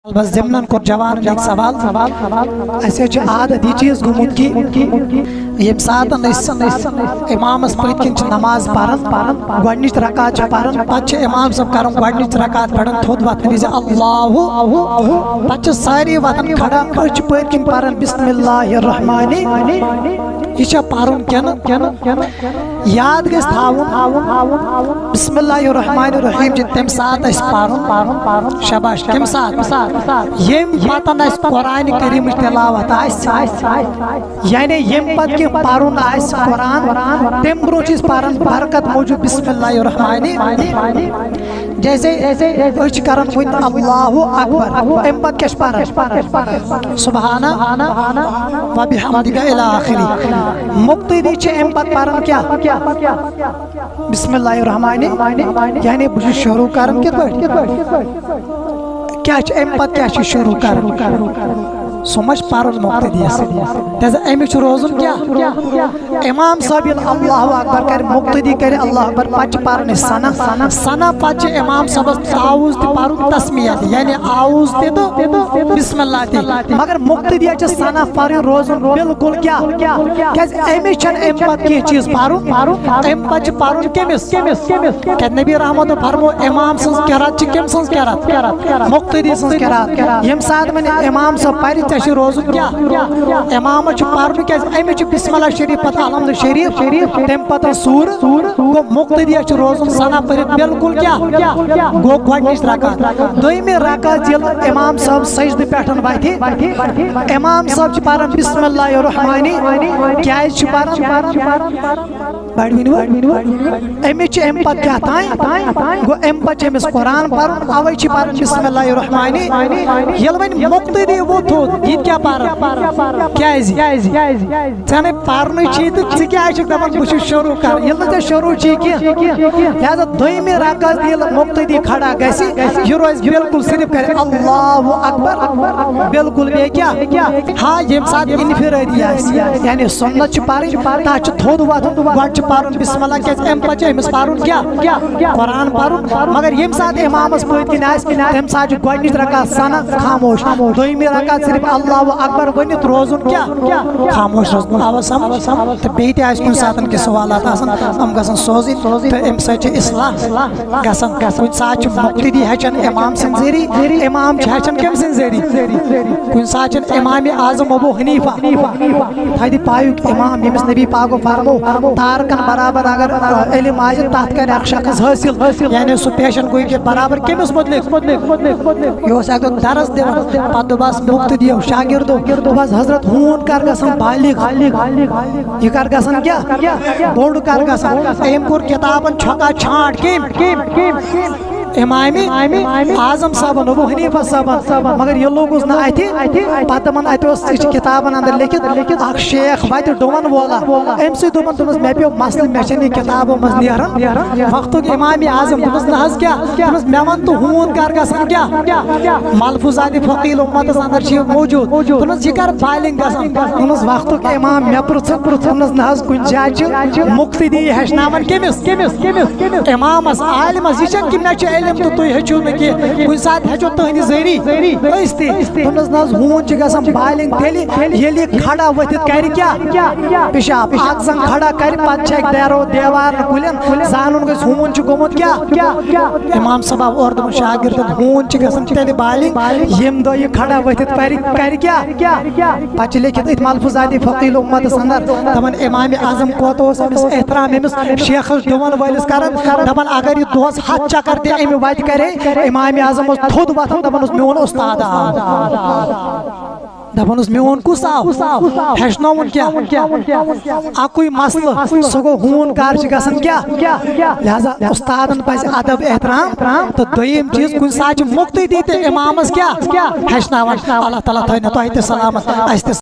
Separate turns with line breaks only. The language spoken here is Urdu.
بس ضمن کو جوان ایک سوال ایسے عادت یہ چیز گمت کی یم سات امام پت کن نماز پران گۄڈنِچ رکعت پران پتہ امام صاحب کرن گۄڈنِچ رکعت پڑھن تھوٚد وتھن وِزِ اللہ پتہ ساری وتھن کھڑا أچھ پٔتۍ کِنۍ پران بسم اللہ الرحمن یہ چھا پرن کن یاد گژھِ تھاوُن بسم اللہ الرحمن الرحیم تم سات اس پرن شاباش کم سات یم پتن اس قرآن کریم تلاوت یعنی یم پت کی پرن آس قرآن تم برو چیز پرن برکت موجود بسم اللہ الرحمن جیسے اچھ کرن ون اللہ اکبر ام پت کش پرن سبحانہ و بحمدک الی آخری مقتدی چھ ام پت پرن کیا بسم اللہ الرحمن یعنی بجھ شروع کرن کت کیا ام پت کیا شروع کرن سمجھ پرن مقتدی تیز امچ روزن کیا امام صاحب اللہ اکبر کر مقتدی کر اللہ اکبر پچ پرن سنا پچ امام صاحب آوز تی پرن تسمیہ یعنی آوز تی تو بسم اللہ تی مگر مقتدی چھ سنا پرن روزن بالکل کیا کیز امچ ام پت کی چیز پرن ام پچ پرن کمس کہ نبی رحمت فرمو امام سنس قرات چھ کم سنس قرات مقتدی سنس قرات یم ساتھ میں امام صاحب پری چھ روزن کیا امام چھ پرن کیز امچ بسم اللہ شریف پتہ الحمد شریف تم پتہ سور گو مقتدی چھ روزن سنا پرت بالکل کیا گو گۄڈنِچ رکعت دویمہ رکعت یل امام صاحب سجدہ پیٹھن وتھِ امام صاحب چھ پرن بسم اللہ الرحمن کیا چھ پرن امچ ام پت کیا تائیں گو ام پت امس قرآن پرن اوے چھ پرن بسم اللہ الرحمن یل ون مقتدی وہ تھو یہ کیا پرن کیا ژے پرن چھی تو ژٕ کیا چھکھ دپان بہ چھُس شروع کر یل نہ ژے شروع چھی کینٛہہ لہذا دویمہ رکعت یل مقتدی کھڑا گژھِ یہ روز بالکل صرف کر اللہ اکبر بالکل بے کیا ہاں یم سات انفرادی آسہِ یعنی سنت چھ پرن تتھ چھ تھوٚد وتھُن گۄڈٕ چھ پرن بسم اللہ کیازِ امہِ پتہٕ چھُ أمِس پرن کیا قرآن پرن مگر یم سات امامس پٔتۍ کِنۍ آسہِ تمہِ ساتہٕ چھُ گۄڈنِچ رکعت سنا خاموش دویمہ رکعت صرف اللہ اکبر ونت روزن کیا خاموش روزن آوا سمجھ تو بیٚیہِ تہِ آسہِ کُنہِ ساتہٕ کینٛہہ سوالات آسان یِم گژھن سوزٕنۍ تہٕ امہِ سۭتۍ چھِ اصلاح گژھان کُنہِ ساتہٕ چھُ مقتدی ہیٚچھان امام سٕنٛدِ ذٔریعہٕ امام چھِ ہیٚچھان کٔمۍ سٕنٛدِ ذٔریعہٕ کُنہِ ساتہٕ چھُنہٕ امام اعظم ابو حنیفہ تھدِ پایُک امام ییٚمِس نبی پاکو فرمو تارکن برابر اگر علم آسہِ تتھ کرِ اکھ شخص حٲصِل یعنی سُہ پیشن گوئی کہ برابر کٔمِس متعلق یہ اوس اکھ دۄہ درس دِوان پتہٕ دوٚپس مقتدیو شاگردو دوٚپس حضرت ہوٗن کر گژھان بالغ یہ کر گژھان کیا بوٚڑ کر گژھان أمۍ کوٚر کتابن چھکا چھانٹ کٔمۍ امام اعظم صاحبن ابو حنیفہ صاحبن مگر یہ لوگ اس نہ اتھِ پتہ من اتھ اس کتابن اندر لکھت اکھ شیخ وتہِ ڈومن والا ام سی دوپن تمس مے پیو مسئلہ مے چھنہ کتابو مز نیران وقتک امام اعظم تمس نہ حظ کیا تمس مے ون تو ہون کر گژھان کیا ملفوظات فقیل امت اندر چھ موجود تمس یہ کر بالغ گژھان تمس وقتک امام مے پرژھ تمس نہ حظ کُنہِ جایہِ چھِ مقتدی ہیٚچھناوان کٔمِس امامس عالمس یہ چھنہ کہ مے چھُ تو تُہۍ ہیٚچھِو نہٕ کینٛہہ کُنہِ ساتہٕ ہیٚچھو تُہنٛدِ ذٔریعہٕ أسۍ تہِ تٔمِس نہ حظ ہوٗن چھِ گژھان بالغ تیٚلہِ ییٚلہِ یہِ کھڑا ؤتھِتھ کرِ کیٛاہ پِشاب اکھ زن کھڑا کرِ پتہٕ چھِ اکہِ دیوار کُلٮ۪ن زانُن گژھِ ہوٗن چھُ گوٚمُت کیٛاہ امام صٲب آو اورٕ دوٚپُن شاگردن ہوٗن چھِ گژھان تیٚلہِ بالغ ییٚمہِ دۄہ یہِ کھڑا ؤتھِتھ کرِ کیٛاہ پتہٕ چھِ لیکھِتھ أتھۍ ملفوظاتِ فقیل امتس اندر دپان امام اعظم کوٗتاہ اوس أمِس احترام أمِس شیخس ڈوَن وٲلِس کران دپان اگر یہِ دۄہس 100 چکر تہِ امہِ وتہِ کرے امام اعظم اوس تھوٚد وتھان دپان اوس میون استاد دپان اوس میون کُس آو ہیٚچھناوُن کیٛاہ اکُے مسلہٕ سُہ گوٚو ہوٗن کر چھِ گژھان کیٛاہ لہذا استادن پزِ ادب احترام تہٕ دوٚیِم چیٖز کُنہِ ساتہٕ چھِ مقتدی تہِ امامس کیٛاہ ہیٚچھناوان اللہ تعالیٰ تھٲینو تۄہہِ تہِ سلامت اسہِ تہِ